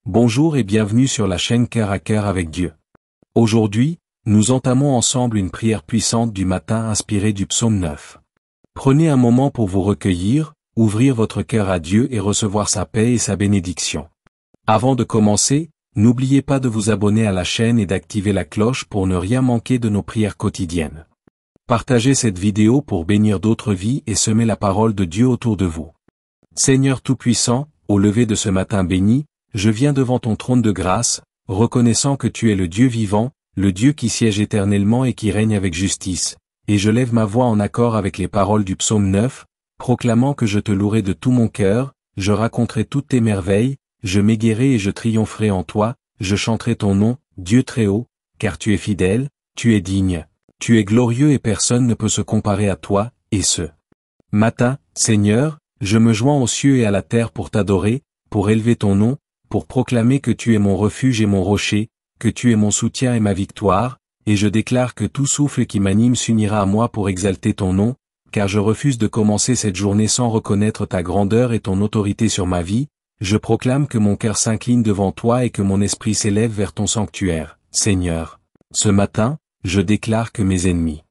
Bonjour et bienvenue sur la chaîne Cœur à Cœur avec Dieu. Aujourd'hui, nous entamons ensemble une prière puissante du matin inspirée du psaume 9. Prenez un moment pour vous recueillir, ouvrir votre cœur à Dieu et recevoir sa paix et sa bénédiction. Avant de commencer, n'oubliez pas de vous abonner à la chaîne et d'activer la cloche pour ne rien manquer de nos prières quotidiennes. Partagez cette vidéo pour bénir d'autres vies et semer la parole de Dieu autour de vous. Seigneur Tout-Puissant, au lever de ce matin béni, je viens devant ton trône de grâce, reconnaissant que tu es le Dieu vivant, le Dieu qui siège éternellement et qui règne avec justice, et je lève ma voix en accord avec les paroles du psaume 9, proclamant que je te louerai de tout mon cœur, je raconterai toutes tes merveilles, je m'égayerai et je triompherai en toi, je chanterai ton nom, Dieu très haut, car tu es fidèle, tu es digne, tu es glorieux et personne ne peut se comparer à toi, et ce matin, Seigneur, je me joins aux cieux et à la terre pour t'adorer, pour élever ton nom, pour proclamer que tu es mon refuge et mon rocher, que tu es mon soutien et ma victoire, et je déclare que tout souffle qui m'anime s'unira à moi pour exalter ton nom, car je refuse de commencer cette journée sans reconnaître ta grandeur et ton autorité sur ma vie, je proclame que mon cœur s'incline devant toi et que mon esprit s'élève vers ton sanctuaire, Seigneur. Ce matin, je déclare que mes ennemis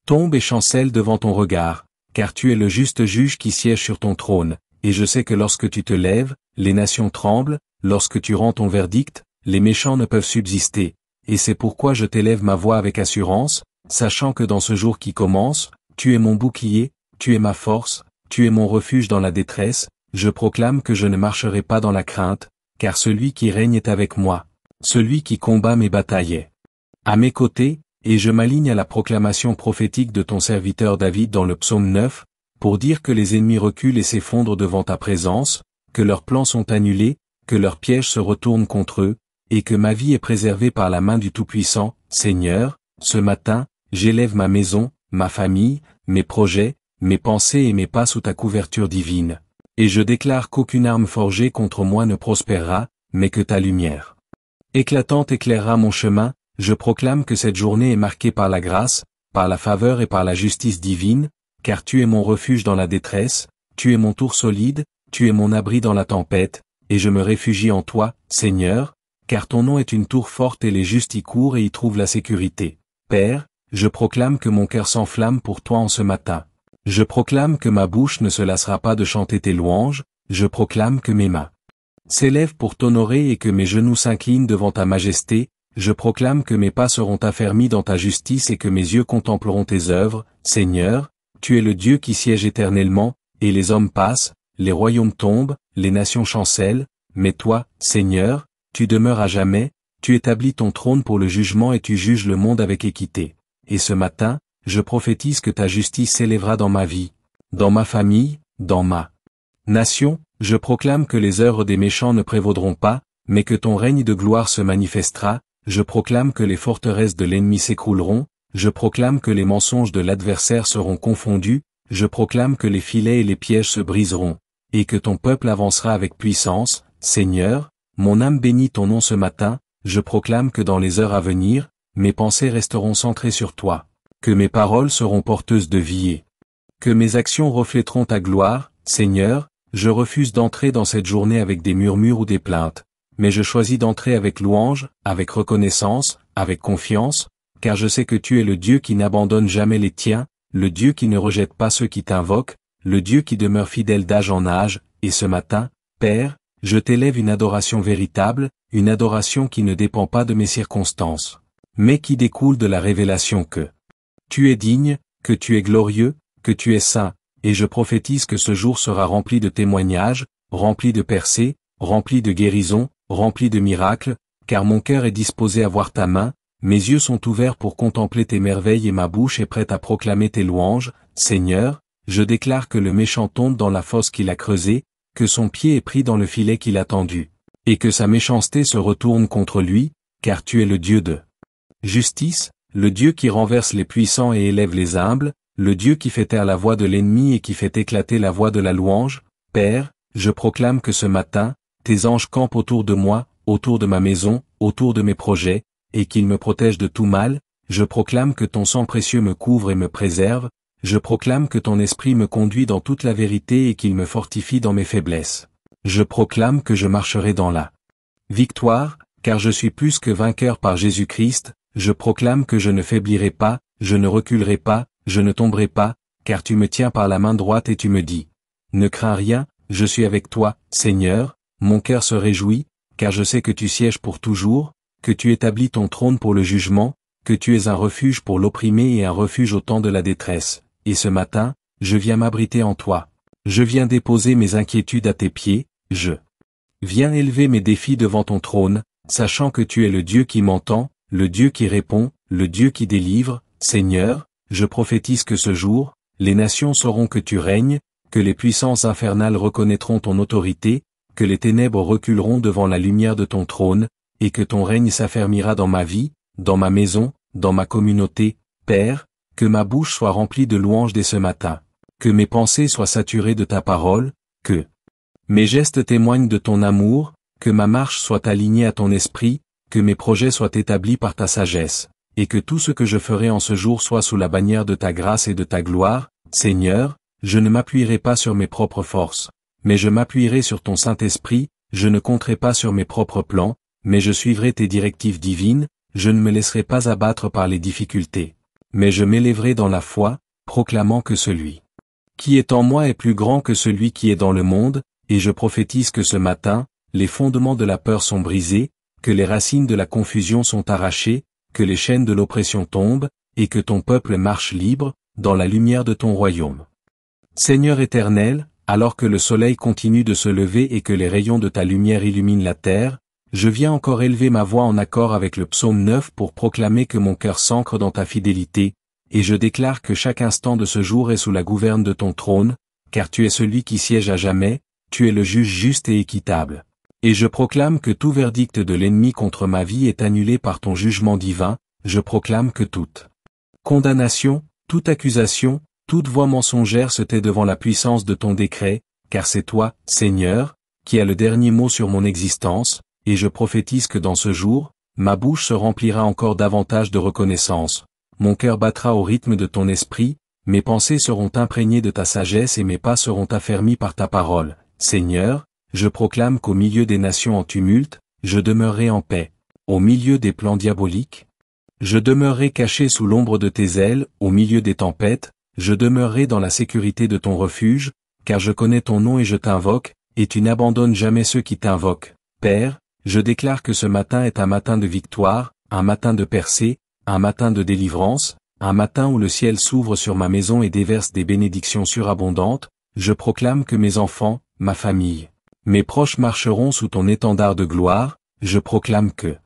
tombent et chancellent devant ton regard, car tu es le juste juge qui siège sur ton trône, et je sais que lorsque tu te lèves, les nations tremblent, lorsque tu rends ton verdict, les méchants ne peuvent subsister, et c'est pourquoi je t'élève ma voix avec assurance, sachant que dans ce jour qui commence, tu es mon bouclier, tu es ma force, tu es mon refuge dans la détresse, je proclame que je ne marcherai pas dans la crainte, car celui qui règne est avec moi, celui qui combat mes batailles est à mes côtés, et je m'aligne à la proclamation prophétique de ton serviteur David dans le psaume 9, pour dire que les ennemis reculent et s'effondrent devant ta présence, que leurs plans sont annulés, que leurs pièges se retournent contre eux, et que ma vie est préservée par la main du Tout-Puissant. Seigneur, ce matin, j'élève ma maison, ma famille, mes projets, mes pensées et mes pas sous ta couverture divine, et je déclare qu'aucune arme forgée contre moi ne prospérera, mais que ta lumière éclatante éclairera mon chemin. Je proclame que cette journée est marquée par la grâce, par la faveur et par la justice divine, car tu es mon refuge dans la détresse, tu es mon tour solide, tu es mon abri dans la tempête, et je me réfugie en toi, Seigneur, car ton nom est une tour forte et les justes y courent et y trouvent la sécurité. Père, je proclame que mon cœur s'enflamme pour toi en ce matin. Je proclame que ma bouche ne se lassera pas de chanter tes louanges, je proclame que mes mains s'élèvent pour t'honorer et que mes genoux s'inclinent devant ta majesté. Je proclame que mes pas seront affermis dans ta justice et que mes yeux contempleront tes œuvres. Seigneur, tu es le Dieu qui siège éternellement, et les hommes passent, les royaumes tombent, les nations chancellent, mais toi, Seigneur, tu demeures à jamais, tu établis ton trône pour le jugement et tu juges le monde avec équité. Et ce matin, je prophétise que ta justice s'élèvera dans ma vie, dans ma famille, dans ma nation. Je proclame que les œuvres des méchants ne prévaudront pas, mais que ton règne de gloire se manifestera. Je proclame que les forteresses de l'ennemi s'écrouleront, je proclame que les mensonges de l'adversaire seront confondus, je proclame que les filets et les pièges se briseront, et que ton peuple avancera avec puissance. Seigneur, mon âme bénit ton nom ce matin, je proclame que dans les heures à venir, mes pensées resteront centrées sur toi, que mes paroles seront porteuses de vie et que mes actions reflèteront ta gloire. Seigneur, je refuse d'entrer dans cette journée avec des murmures ou des plaintes, mais je choisis d'entrer avec louange, avec reconnaissance, avec confiance, car je sais que tu es le Dieu qui n'abandonne jamais les tiens, le Dieu qui ne rejette pas ceux qui t'invoquent, le Dieu qui demeure fidèle d'âge en âge, et ce matin, Père, je t'élève une adoration véritable, une adoration qui ne dépend pas de mes circonstances, mais qui découle de la révélation que tu es digne, que tu es glorieux, que tu es saint, et je prophétise que ce jour sera rempli de témoignages, rempli de percées, rempli de guérisons, rempli de miracles, car mon cœur est disposé à voir ta main, mes yeux sont ouverts pour contempler tes merveilles et ma bouche est prête à proclamer tes louanges. Seigneur, je déclare que le méchant tombe dans la fosse qu'il a creusée, que son pied est pris dans le filet qu'il a tendu, et que sa méchanceté se retourne contre lui, car tu es le Dieu de justice, le Dieu qui renverse les puissants et élève les humbles, le Dieu qui fait taire la voix de l'ennemi et qui fait éclater la voix de la louange. Père, je proclame que ce matin, tes anges campent autour de moi, autour de ma maison, autour de mes projets, et qu'ils me protègent de tout mal. Je proclame que ton sang précieux me couvre et me préserve, je proclame que ton esprit me conduit dans toute la vérité et qu'il me fortifie dans mes faiblesses. Je proclame que je marcherai dans la Victoire, car je suis plus que vainqueur par Jésus-Christ, je proclame que je ne faiblirai pas, je ne reculerai pas, je ne tomberai pas, car tu me tiens par la main droite et tu me dis. Ne crains rien, je suis avec toi, Seigneur, mon cœur se réjouit, car je sais que tu sièges pour toujours, que tu établis ton trône pour le jugement, que tu es un refuge pour l'opprimé et un refuge au temps de la détresse, et ce matin, je viens m'abriter en toi. Je viens déposer mes inquiétudes à tes pieds, je viens élever mes défis devant ton trône, sachant que tu es le Dieu qui m'entend, le Dieu qui répond, le Dieu qui délivre. Seigneur, je prophétise que ce jour, les nations sauront que tu règnes, que les puissances infernales reconnaîtront ton autorité, que les ténèbres reculeront devant la lumière de ton trône, et que ton règne s'affermira dans ma vie, dans ma maison, dans ma communauté. Père, que ma bouche soit remplie de louanges dès ce matin, que mes pensées soient saturées de ta parole, que mes gestes témoignent de ton amour, que ma marche soit alignée à ton esprit, que mes projets soient établis par ta sagesse, et que tout ce que je ferai en ce jour soit sous la bannière de ta grâce et de ta gloire. Seigneur, je ne m'appuierai pas sur mes propres forces, mais je m'appuierai sur ton Saint-Esprit, je ne compterai pas sur mes propres plans, mais je suivrai tes directives divines, je ne me laisserai pas abattre par les difficultés, mais je m'élèverai dans la foi, proclamant que celui qui est en moi est plus grand que celui qui est dans le monde, et je prophétise que ce matin, les fondements de la peur sont brisés, que les racines de la confusion sont arrachées, que les chaînes de l'oppression tombent, et que ton peuple marche libre, dans la lumière de ton royaume. Seigneur éternel, alors que le soleil continue de se lever et que les rayons de ta lumière illuminent la terre, je viens encore élever ma voix en accord avec le psaume 9 pour proclamer que mon cœur s'ancre dans ta fidélité, et je déclare que chaque instant de ce jour est sous la gouverne de ton trône, car tu es celui qui siège à jamais, tu es le juge juste et équitable. Et je proclame que tout verdict de l'ennemi contre ma vie est annulé par ton jugement divin, je proclame que toute condamnation, toute accusation, toute voix mensongère se tait devant la puissance de ton décret, car c'est toi, Seigneur, qui as le dernier mot sur mon existence, et je prophétise que dans ce jour, ma bouche se remplira encore davantage de reconnaissance, mon cœur battra au rythme de ton esprit, mes pensées seront imprégnées de ta sagesse et mes pas seront affermis par ta parole. Seigneur, je proclame qu'au milieu des nations en tumulte, je demeurerai en paix. Au milieu des plans diaboliques, je demeurerai caché sous l'ombre de tes ailes, au milieu des tempêtes, je demeurerai dans la sécurité de ton refuge, car je connais ton nom et je t'invoque, et tu n'abandonnes jamais ceux qui t'invoquent. Père, je déclare que ce matin est un matin de victoire, un matin de percée, un matin de délivrance, un matin où le ciel s'ouvre sur ma maison et déverse des bénédictions surabondantes. Je proclame que mes enfants, ma famille, mes proches marcheront sous ton étendard de gloire, je proclame que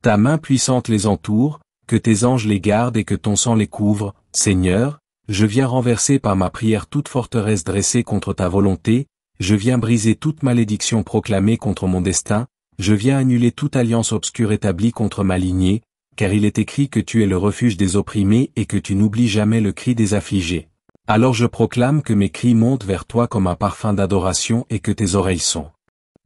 ta main puissante les entoure, que tes anges les gardent et que ton sang les couvre. Seigneur, je viens renverser par ma prière toute forteresse dressée contre ta volonté, je viens briser toute malédiction proclamée contre mon destin, je viens annuler toute alliance obscure établie contre ma lignée, car il est écrit que tu es le refuge des opprimés et que tu n'oublies jamais le cri des affligés. Alors je proclame que mes cris montent vers toi comme un parfum d'adoration et que tes oreilles sont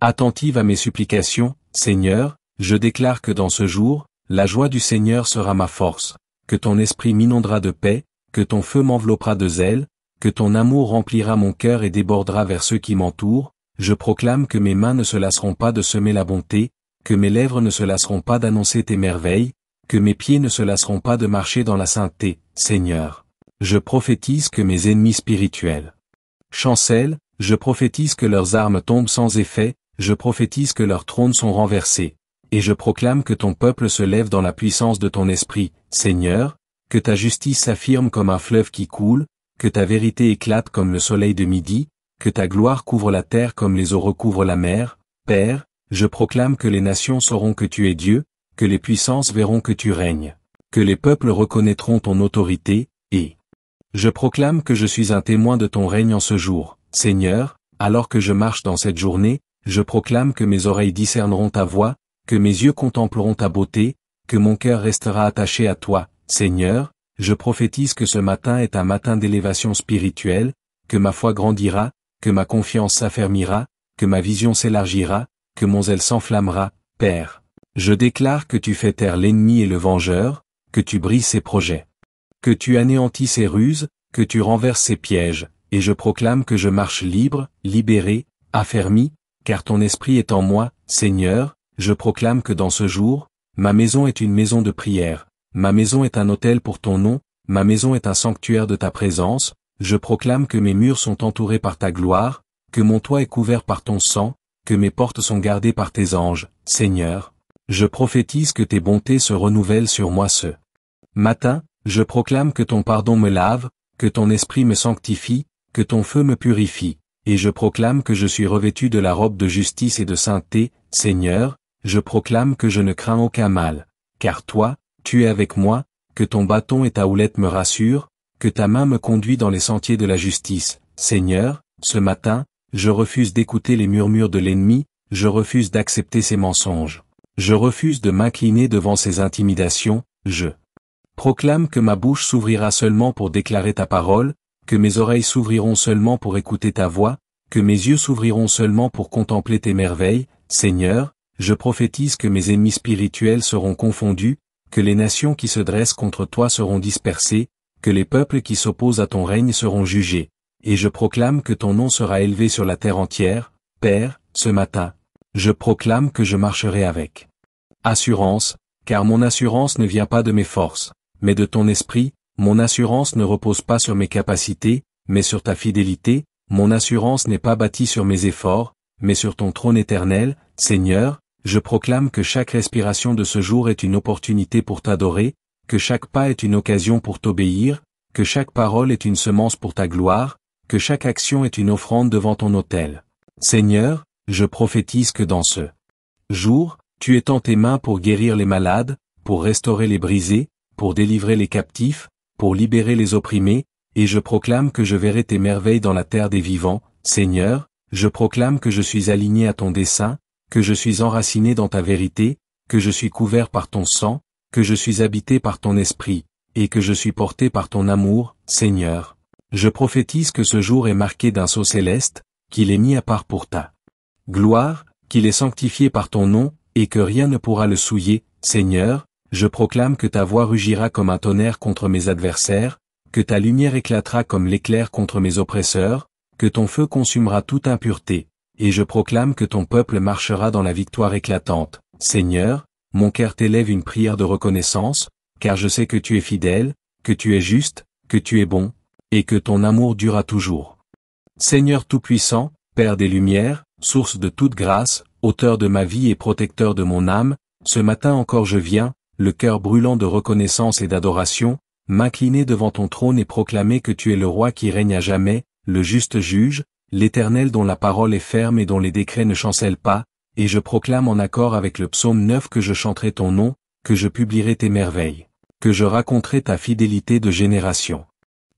attentives à mes supplications. Seigneur, je déclare que dans ce jour, la joie du Seigneur sera ma force, que ton esprit m'inondera de paix, que ton feu m'enveloppera de zèle, que ton amour remplira mon cœur et débordera vers ceux qui m'entourent. Je proclame que mes mains ne se lasseront pas de semer la bonté, que mes lèvres ne se lasseront pas d'annoncer tes merveilles, que mes pieds ne se lasseront pas de marcher dans la sainteté. Seigneur, je prophétise que mes ennemis spirituels chancellent, je prophétise que leurs armes tombent sans effet, je prophétise que leurs trônes sont renversés, et je proclame que ton peuple se lève dans la puissance de ton esprit. Seigneur, que ta justice s'affirme comme un fleuve qui coule, que ta vérité éclate comme le soleil de midi, que ta gloire couvre la terre comme les eaux recouvrent la mer. Père, je proclame que les nations sauront que tu es Dieu, que les puissances verront que tu règnes, que les peuples reconnaîtront ton autorité, et je proclame que je suis un témoin de ton règne en ce jour. Seigneur, alors que je marche dans cette journée, je proclame que mes oreilles discerneront ta voix, que mes yeux contempleront ta beauté, que mon cœur restera attaché à toi. Seigneur, je prophétise que ce matin est un matin d'élévation spirituelle, que ma foi grandira, que ma confiance s'affermira, que ma vision s'élargira, que mon zèle s'enflammera. Père, je déclare que tu fais taire l'ennemi et le vengeur, que tu brises ses projets, que tu anéantis ses ruses, que tu renverses ses pièges, et je proclame que je marche libre, libéré, affermi, car ton esprit est en moi. Seigneur, je proclame que dans ce jour, ma maison est une maison de prière, ma maison est un autel pour ton nom, ma maison est un sanctuaire de ta présence, je proclame que mes murs sont entourés par ta gloire, que mon toit est couvert par ton sang, que mes portes sont gardées par tes anges, Seigneur. Je prophétise que tes bontés se renouvellent sur moi ce matin, je proclame que ton pardon me lave, que ton esprit me sanctifie, que ton feu me purifie, et je proclame que je suis revêtu de la robe de justice et de sainteté, Seigneur, je proclame que je ne crains aucun mal, car toi, tu es avec moi, que ton bâton et ta houlette me rassurent, que ta main me conduit dans les sentiers de la justice, Seigneur, ce matin, je refuse d'écouter les murmures de l'ennemi, je refuse d'accepter ses mensonges. Je refuse de m'incliner devant ses intimidations, je proclame que ma bouche s'ouvrira seulement pour déclarer ta parole, que mes oreilles s'ouvriront seulement pour écouter ta voix, que mes yeux s'ouvriront seulement pour contempler tes merveilles, Seigneur, je prophétise que mes ennemis spirituels seront confondus, que les nations qui se dressent contre toi seront dispersées, que les peuples qui s'opposent à ton règne seront jugés. Et je proclame que ton nom sera élevé sur la terre entière, Père, ce matin. Je proclame que je marcherai avec assurance, car mon assurance ne vient pas de mes forces, mais de ton esprit, mon assurance ne repose pas sur mes capacités, mais sur ta fidélité, mon assurance n'est pas bâtie sur mes efforts, mais sur ton trône éternel, Seigneur, je proclame que chaque respiration de ce jour est une opportunité pour t'adorer, que chaque pas est une occasion pour t'obéir, que chaque parole est une semence pour ta gloire, que chaque action est une offrande devant ton autel. Seigneur, je prophétise que dans ce jour, tu étends tes mains pour guérir les malades, pour restaurer les brisés, pour délivrer les captifs, pour libérer les opprimés, et je proclame que je verrai tes merveilles dans la terre des vivants. Seigneur, je proclame que je suis aligné à ton dessein, que je suis enraciné dans ta vérité, que je suis couvert par ton sang, que je suis habité par ton esprit, et que je suis porté par ton amour, Seigneur. Je prophétise que ce jour est marqué d'un sceau céleste, qu'il est mis à part pour ta gloire, qu'il est sanctifié par ton nom, et que rien ne pourra le souiller, Seigneur, je proclame que ta voix rugira comme un tonnerre contre mes adversaires, que ta lumière éclatera comme l'éclair contre mes oppresseurs, que ton feu consumera toute impureté, et je proclame que ton peuple marchera dans la victoire éclatante. Seigneur, mon cœur t'élève une prière de reconnaissance, car je sais que tu es fidèle, que tu es juste, que tu es bon, et que ton amour durera toujours. Seigneur Tout-Puissant, Père des Lumières, source de toute grâce, auteur de ma vie et protecteur de mon âme, ce matin encore je viens, le cœur brûlant de reconnaissance et d'adoration, m'incliner devant ton trône et proclamer que tu es le roi qui règne à jamais, le juste juge, l'Éternel dont la parole est ferme et dont les décrets ne chancellent pas, et je proclame en accord avec le psaume 9 que je chanterai ton nom, que je publierai tes merveilles, que je raconterai ta fidélité de génération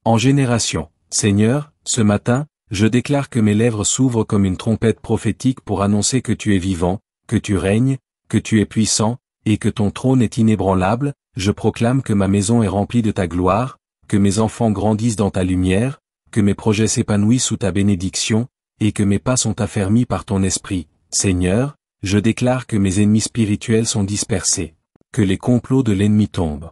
en génération. Seigneur, ce matin, je déclare que mes lèvres s'ouvrent comme une trompette prophétique pour annoncer que tu es vivant, que tu règnes, que tu es puissant, et que ton trône est inébranlable. Je proclame que ma maison est remplie de ta gloire, que mes enfants grandissent dans ta lumière, que mes projets s'épanouissent sous ta bénédiction, et que mes pas sont affermis par ton esprit. Seigneur, je déclare que mes ennemis spirituels sont dispersés, que les complots de l'ennemi tombent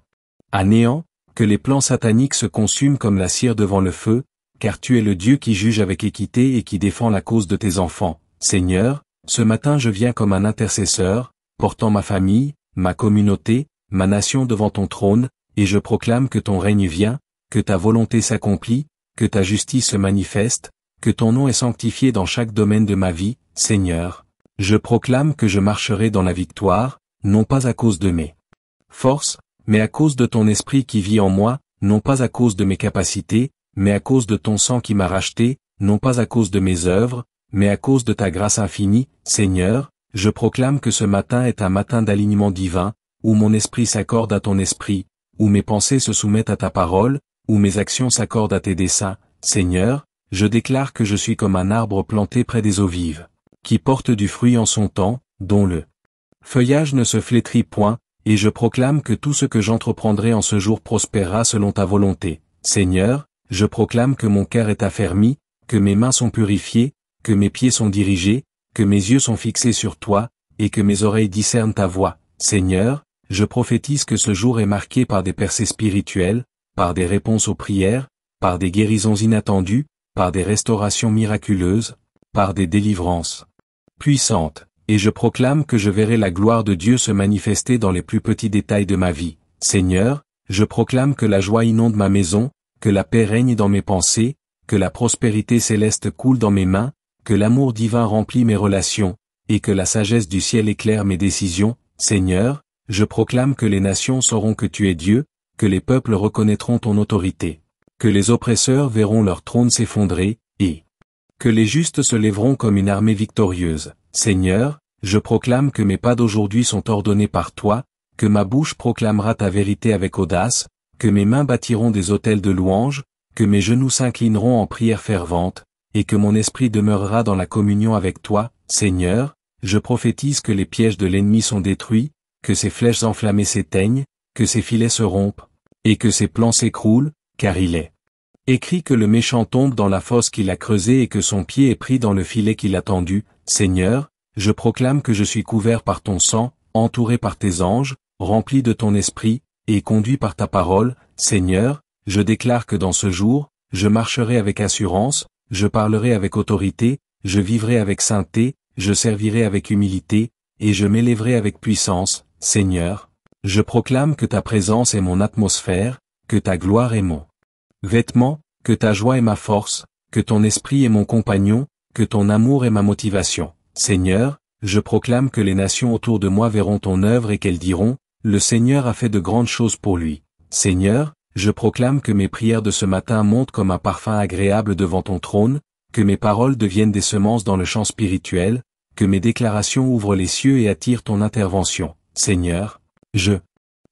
à néant, que les plans sataniques se consument comme la cire devant le feu, car tu es le Dieu qui juge avec équité et qui défend la cause de tes enfants. Seigneur, ce matin je viens comme un intercesseur, portant ma famille, ma communauté, ma nation devant ton trône, et je proclame que ton règne vient, que ta volonté s'accomplit, que ta justice se manifeste, que ton nom est sanctifié dans chaque domaine de ma vie, Seigneur. Je proclame que je marcherai dans la victoire, non pas à cause de mes forces, mais à cause de ton esprit qui vit en moi, non pas à cause de mes capacités, mais à cause de ton sang qui m'a racheté, non pas à cause de mes œuvres, mais à cause de ta grâce infinie. Seigneur, je proclame que ce matin est un matin d'alignement divin, où mon esprit s'accorde à ton esprit, où mes pensées se soumettent à ta parole, où mes actions s'accordent à tes desseins. Seigneur, je déclare que je suis comme un arbre planté près des eaux vives, qui porte du fruit en son temps, dont le feuillage ne se flétrit point, et je proclame que tout ce que j'entreprendrai en ce jour prospérera selon ta volonté. Seigneur, je proclame que mon cœur est affermi, que mes mains sont purifiées, que mes pieds sont dirigés, que mes yeux sont fixés sur toi, et que mes oreilles discernent ta voix. Seigneur, je prophétise que ce jour est marqué par des percées spirituelles, par des réponses aux prières, par des guérisons inattendues, par des restaurations miraculeuses, par des délivrances puissantes. et je proclame que je verrai la gloire de Dieu se manifester dans les plus petits détails de ma vie. Seigneur, je proclame que la joie inonde ma maison, que la paix règne dans mes pensées, que la prospérité céleste coule dans mes mains, que l'amour divin remplit mes relations, et que la sagesse du ciel éclaire mes décisions. Seigneur, je proclame que les nations sauront que tu es Dieu, que les peuples reconnaîtront ton autorité, que les oppresseurs verront leur trône s'effondrer, et que les justes se lèveront comme une armée victorieuse. Seigneur, je proclame que mes pas d'aujourd'hui sont ordonnés par toi, que ma bouche proclamera ta vérité avec audace, que mes mains bâtiront des autels de louange, que mes genoux s'inclineront en prière fervente, et que mon esprit demeurera dans la communion avec toi. Seigneur, je prophétise que les pièges de l'ennemi sont détruits, que ses flèches enflammées s'éteignent, que ses filets se rompent, et que ses plans s'écroulent, car il est écrit que le méchant tombe dans la fosse qu'il a creusée et que son pied est pris dans le filet qu'il a tendu. Seigneur, je proclame que je suis couvert par ton sang, entouré par tes anges, rempli de ton esprit, et conduit par ta parole. Seigneur, je déclare que dans ce jour, je marcherai avec assurance, je parlerai avec autorité, je vivrai avec sainteté, je servirai avec humilité, et je m'élèverai avec puissance. Seigneur, je proclame que ta présence est mon atmosphère, que ta gloire est mon vêtement, que ta joie est ma force, que ton esprit est mon compagnon, que ton amour est ma motivation. Seigneur, je proclame que les nations autour de moi verront ton œuvre et qu'elles diront, le Seigneur a fait de grandes choses pour lui. Seigneur, je proclame que mes prières de ce matin montent comme un parfum agréable devant ton trône, que mes paroles deviennent des semences dans le champ spirituel, que mes déclarations ouvrent les cieux et attirent ton intervention. Seigneur, je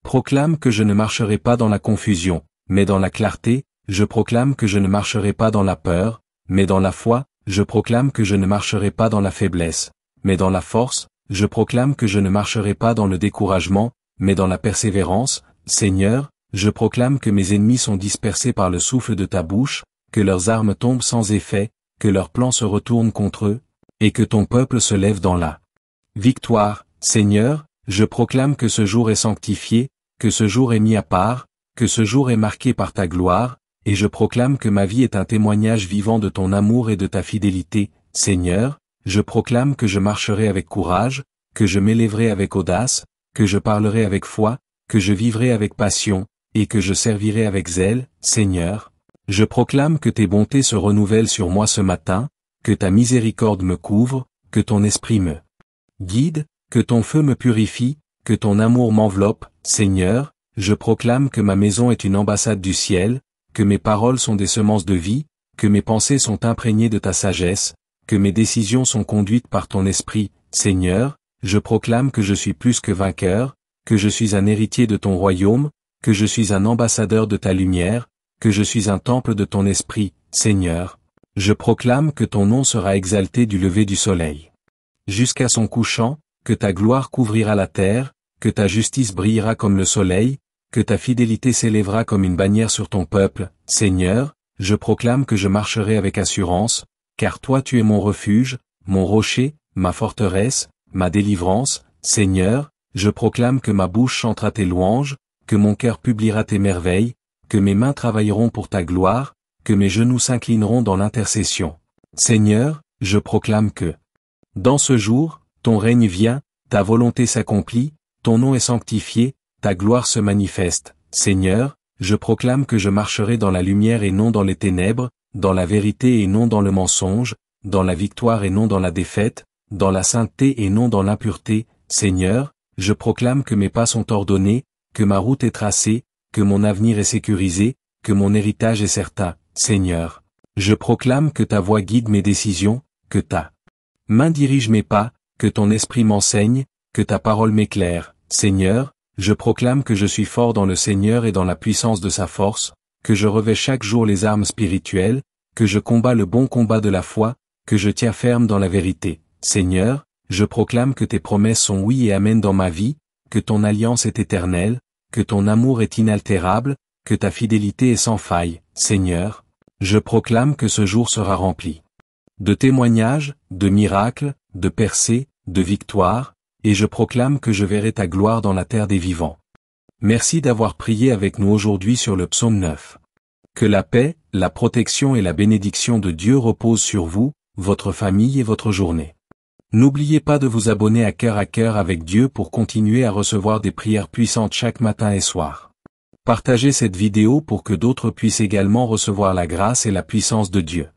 proclame que je ne marcherai pas dans la confusion, mais dans la clarté. Je proclame que je ne marcherai pas dans la peur, mais dans la foi. Je proclame que je ne marcherai pas dans la faiblesse, mais dans la force. Je proclame que je ne marcherai pas dans le découragement, mais dans la persévérance. Seigneur, je proclame que mes ennemis sont dispersés par le souffle de ta bouche, que leurs armes tombent sans effet, que leurs plans se retournent contre eux, et que ton peuple se lève dans la victoire. Seigneur, je proclame que ce jour est sanctifié, que ce jour est mis à part, que ce jour est marqué par ta gloire, et je proclame que ma vie est un témoignage vivant de ton amour et de ta fidélité. Seigneur, je proclame que je marcherai avec courage, que je m'élèverai avec audace, que je parlerai avec foi, que je vivrai avec passion, et que je servirai avec zèle. Seigneur, je proclame que tes bontés se renouvellent sur moi ce matin, que ta miséricorde me couvre, que ton esprit me guide, que ton feu me purifie, que ton amour m'enveloppe. Seigneur, je proclame que ma maison est une ambassade du ciel, que mes paroles sont des semences de vie, que mes pensées sont imprégnées de ta sagesse, que mes décisions sont conduites par ton esprit. Seigneur, je proclame que je suis plus que vainqueur, que je suis un héritier de ton royaume, que je suis un ambassadeur de ta lumière, que je suis un temple de ton esprit. Seigneur, je proclame que ton nom sera exalté du lever du soleil jusqu'à son couchant, que ta gloire couvrira la terre, que ta justice brillera comme le soleil, que ta fidélité s'élèvera comme une bannière sur ton peuple. Seigneur, je proclame que je marcherai avec assurance, car toi tu es mon refuge, mon rocher, ma forteresse, ma délivrance. Seigneur, je proclame que ma bouche chantera tes louanges, que mon cœur publiera tes merveilles, que mes mains travailleront pour ta gloire, que mes genoux s'inclineront dans l'intercession. Seigneur, je proclame que, dans ce jour, ton règne vient, ta volonté s'accomplit, ton nom est sanctifié, ta gloire se manifeste. Seigneur, je proclame que je marcherai dans la lumière et non dans les ténèbres, dans la vérité et non dans le mensonge, dans la victoire et non dans la défaite, dans la sainteté et non dans l'impureté. Seigneur, je proclame que mes pas sont ordonnés, que ma route est tracée, que mon avenir est sécurisé, que mon héritage est certain. Seigneur, je proclame que ta voix guide mes décisions, que ta main dirige mes pas, que ton esprit m'enseigne, que ta parole m'éclaire. Seigneur, je proclame que je suis fort dans le Seigneur et dans la puissance de sa force, que je revêt chaque jour les armes spirituelles, que je combats le bon combat de la foi, que je tiens ferme dans la vérité. Seigneur, je proclame que tes promesses sont oui et amen dans ma vie, que ton alliance est éternelle, que ton amour est inaltérable, que ta fidélité est sans faille. Seigneur, je proclame que ce jour sera rempli de témoignages, de miracles, de percées, de victoires, et je proclame que je verrai ta gloire dans la terre des vivants. Merci d'avoir prié avec nous aujourd'hui sur le psaume 9. Que la paix, la protection et la bénédiction de Dieu reposent sur vous, votre famille et votre journée. N'oubliez pas de vous abonner à Cœur avec Dieu pour continuer à recevoir des prières puissantes chaque matin et soir. Partagez cette vidéo pour que d'autres puissent également recevoir la grâce et la puissance de Dieu.